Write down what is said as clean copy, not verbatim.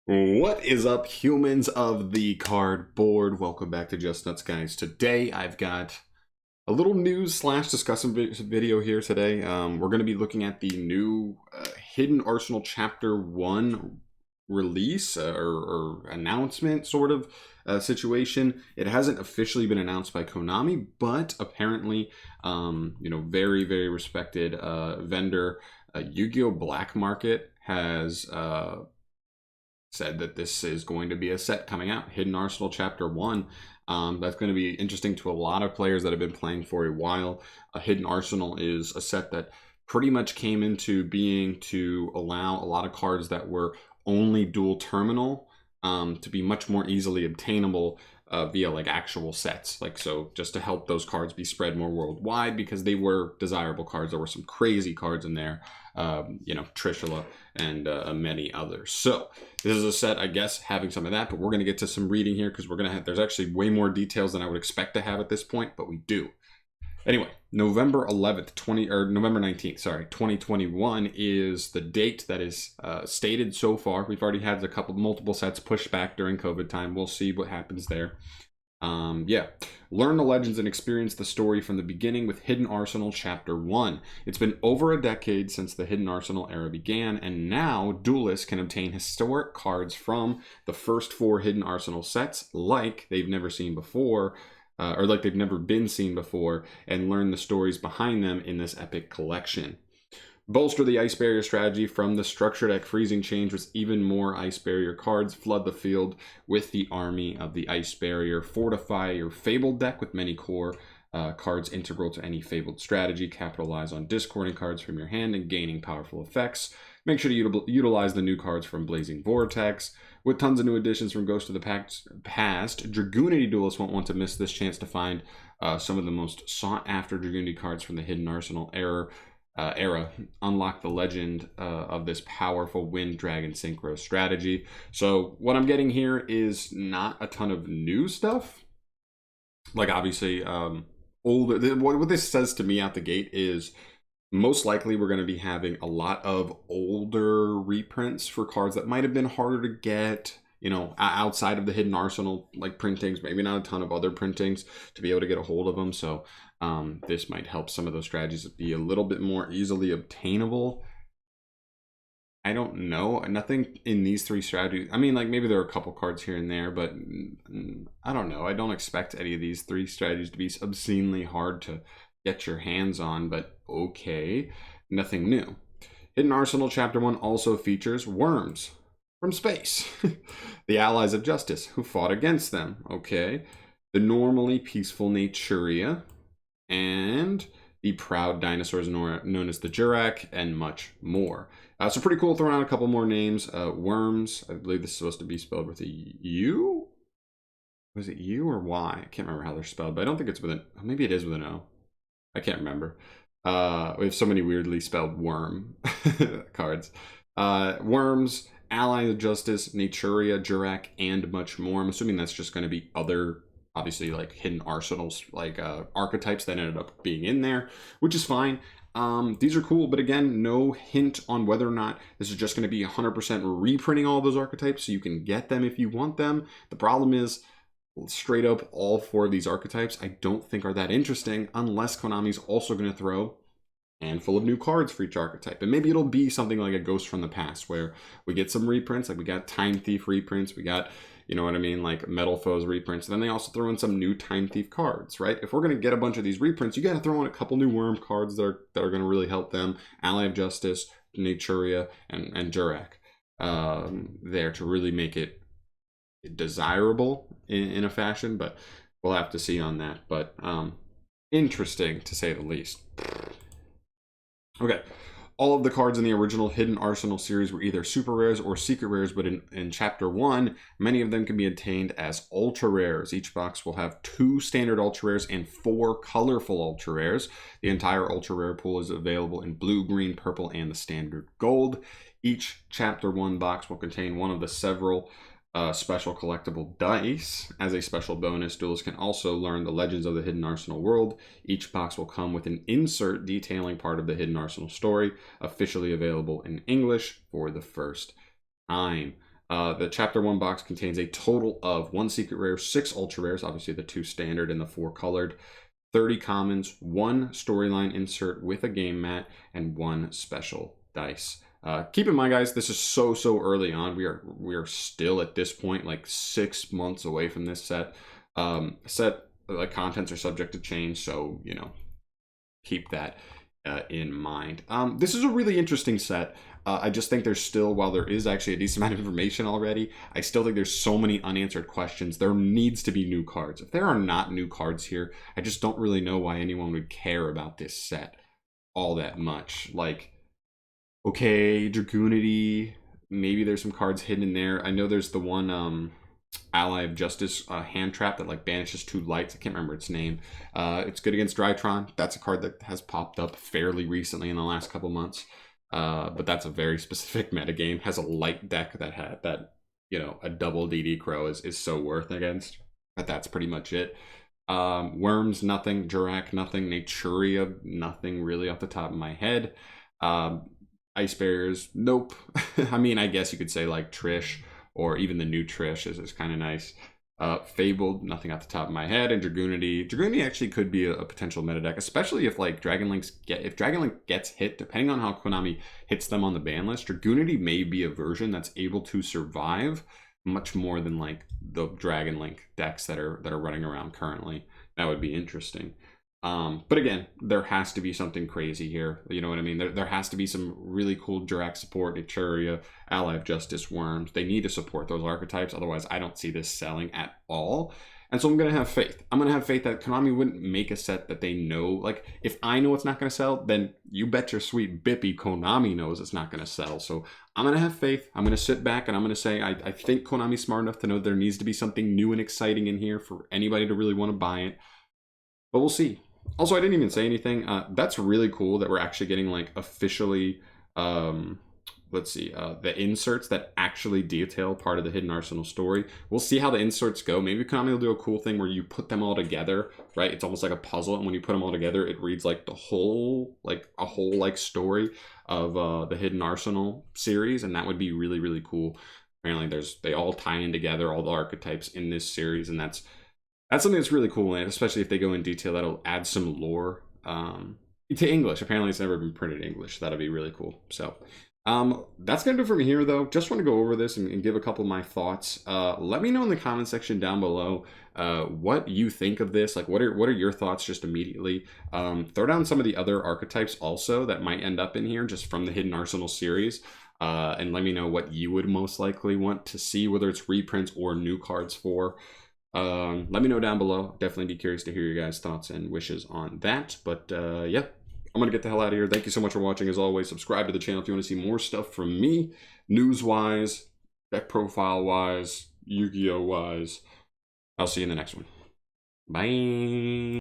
What is up, humans of the cardboard? Welcome back to Just Nuts, guys. Today I've got a little news slash discussion video here today. We're going to be looking at the new Hidden Arsenal Chapter 1 release or announcement sort of situation. It hasn't officially been announced by Konami, but apparently, very, very respected vendor Yu-Gi-Oh! Black Market has said that this is going to be a set coming out, Hidden Arsenal Chapter 1. That's going to be interesting to a lot of players that have been playing for a while. Hidden Arsenal is a set that pretty much came into being to allow a lot of cards that were only dual terminal to be much more easily obtainable via like actual sets. So just to help those cards be spread more worldwide, because they were desirable cards. There were some crazy cards in there, Trishula and many others. So this is a set, I guess, having some of that, but we're going to get to some reading here because there's actually way more details than I would expect to have at this point, but we do. Anyway, November 19th, 2021 is the date that is stated so far. We've already had multiple sets pushed back during COVID time. We'll see what happens there. Learn the legends and experience the story from the beginning with Hidden Arsenal Chapter 1. It's been over a decade since the Hidden Arsenal era began, and now duelists can obtain historic cards from the first 4 Hidden Arsenal sets like they've never seen before, or like they've never been seen before, and learn the stories behind them in this epic collection. Bolster the Ice Barrier strategy from the structure deck Freezing Change with even more Ice Barrier cards. Flood the field with the army of the Ice Barrier. Fortify your Fabled deck with many core cards integral to any Fabled strategy. Capitalize on discording cards from your hand and gaining powerful effects. Make sure to utilize the new cards from Blazing Vortex. With tons of new additions from Ghost of the Past, Dragoonity duelists won't want to miss this chance to find some of the most sought-after Dragoonity cards from the Hidden Arsenal era. Unlock the legend of this powerful Wind Dragon Synchro strategy. So what I'm getting here is not a ton of new stuff. Like obviously, older. What this says to me out the gate is most likely we're going to be having a lot of older reprints for cards that might have been harder to get, outside of the Hidden Arsenal like printings, maybe not a ton of other printings to be able to get a hold of them. So this might help some of those strategies be a little bit more easily obtainable. I don't know. Nothing in these 3 strategies. I mean, like maybe there are a couple cards here and there, but I don't know. I don't expect any of these 3 strategies to be obscenely hard to get your hands on, but okay. Nothing new. Hidden Arsenal Chapter 1 also features worms from space. The allies of justice who fought against them. Okay. The normally peaceful Naturia. And the proud dinosaurs known as the Jurak, and much more. So pretty cool. Throwing out a couple more names. Worms. I believe this is supposed to be spelled with a U. Was it U or Y? I can't remember how they're spelled, but I don't think it's with an. Maybe it is with an O. I can't remember. We have so many weirdly spelled worm cards. Worms, Allies of Justice, Naturia, Jurak, and much more. I'm assuming that's just going to be other, obviously, like Hidden Arsenals, like archetypes that ended up being in there, which is fine. These are cool, but again, no hint on whether or not this is just going to be 100% reprinting all those archetypes so you can get them if you want them. The problem is, straight up, all 4 of these archetypes I don't think are that interesting unless Konami's also going to throw a handful of new cards for each archetype. And maybe it'll be something like a Ghost from the Past where we get some reprints, like we got Time Thief reprints, we got, like Metal Foes reprints, and then they also throw in some new Time Thief cards, right? If we're going to get a bunch of these reprints, you got to throw in a couple new Worm cards that are going to really help them. Ally of Justice, Naturia, and Jurak there to really make it desirable in a fashion, but we'll have to see on that. But interesting to say the least. Okay, all of the cards in the original Hidden Arsenal series were either super rares or secret rares, but in Chapter 1, many of them can be obtained as ultra rares. Each box will have 2 standard ultra rares and 4 colorful ultra rares. The entire ultra rare pool is available in blue, green, purple, and the standard gold. Each Chapter 1 box will contain one of the several special collectible dice. As a special bonus, duelists can also learn the legends of the Hidden Arsenal world. Each box will come with an insert detailing part of the Hidden Arsenal story, officially available in English for the first time. The Chapter 1 box contains a total of 1 secret rare, 6 ultra rares, obviously the 2 standard and the 4 colored, 30 commons, 1 storyline insert with a game mat, and 1 special dice. Keep in mind, guys, this is so early on. We are still at this point like 6 months away from this set. Like contents are subject to change, so you know, keep that in mind. This is a really interesting set. I just think there's still, while there is actually a decent amount of information already, I still think there's so many unanswered questions. There needs to be new cards. If there are not new cards here, I just don't really know why anyone would care about this set all that much. Like, okay, Dragoonity, maybe there's some cards hidden in there. I know there's the one Ally of Justice hand trap that like banishes 2 lights. I can't remember its name. It's good against Drytron. That's a card that has popped up fairly recently in the last couple months. But that's a very specific metagame. Has a light deck that had that, you know, a double DD Crow is so worth against. But that's pretty much it. Worms, nothing. Jurak, nothing. Naturia, nothing really off the top of my head. Ice Barriers, nope. I mean, I guess you could say like Trish, or even the new Trish is kind of nice. Fabled, nothing off the top of my head. And Dragoonity. Dragoonity actually could be a potential meta deck, especially if like Dragon Link gets hit, depending on how Konami hits them on the ban list. Dragoonity may be a version that's able to survive much more than like the Dragon Link decks that are running around currently. That would be interesting. But again, there has to be something crazy here. You know what I mean? There has to be some really cool Jurak support, Naturia, Ally of Justice, Worms. They need to support those archetypes. Otherwise, I don't see this selling at all. And so I'm going to have faith. I'm going to have faith that Konami wouldn't make a set that they know. Like, if I know it's not going to sell, then you bet your sweet bippy Konami knows it's not going to sell. So I'm going to have faith. I'm going to sit back and I'm going to say I think Konami's smart enough to know there needs to be something new and exciting in here for anybody to really want to buy it. But we'll see. Also, I didn't even say anything. That's really cool that we're actually getting like officially, let's see, the inserts that actually detail part of the Hidden Arsenal story. We'll see how the inserts go. Maybe Konami will do a cool thing where you put them all together, right? It's almost like a puzzle, and when you put them all together, it reads like the whole, like a whole like story of the Hidden Arsenal series, and that would be really cool. Apparently, they all tie in together, all the archetypes in this series, and that's something that's really cool, and especially if they go in detail, that'll add some lore to English. Apparently, it's never been printed in English. That'll be really cool. So that's gonna do it from here, though. Just want to go over this and give a couple of my thoughts. Let me know in the comment section down below what you think of this. Like, what are your thoughts just immediately? Throw down some of the other archetypes also that might end up in here just from the Hidden Arsenal series. And let me know what you would most likely want to see, whether it's reprints or new cards for. Let me know down below. Definitely be curious to hear your guys' thoughts and wishes on that. But yeah, I'm gonna get the hell out of here. Thank you so much for watching. As always, subscribe to the channel if you want to see more stuff from me, news-wise, deck profile-wise, Yu-Gi-Oh! Wise. I'll see you in the next one. Bye.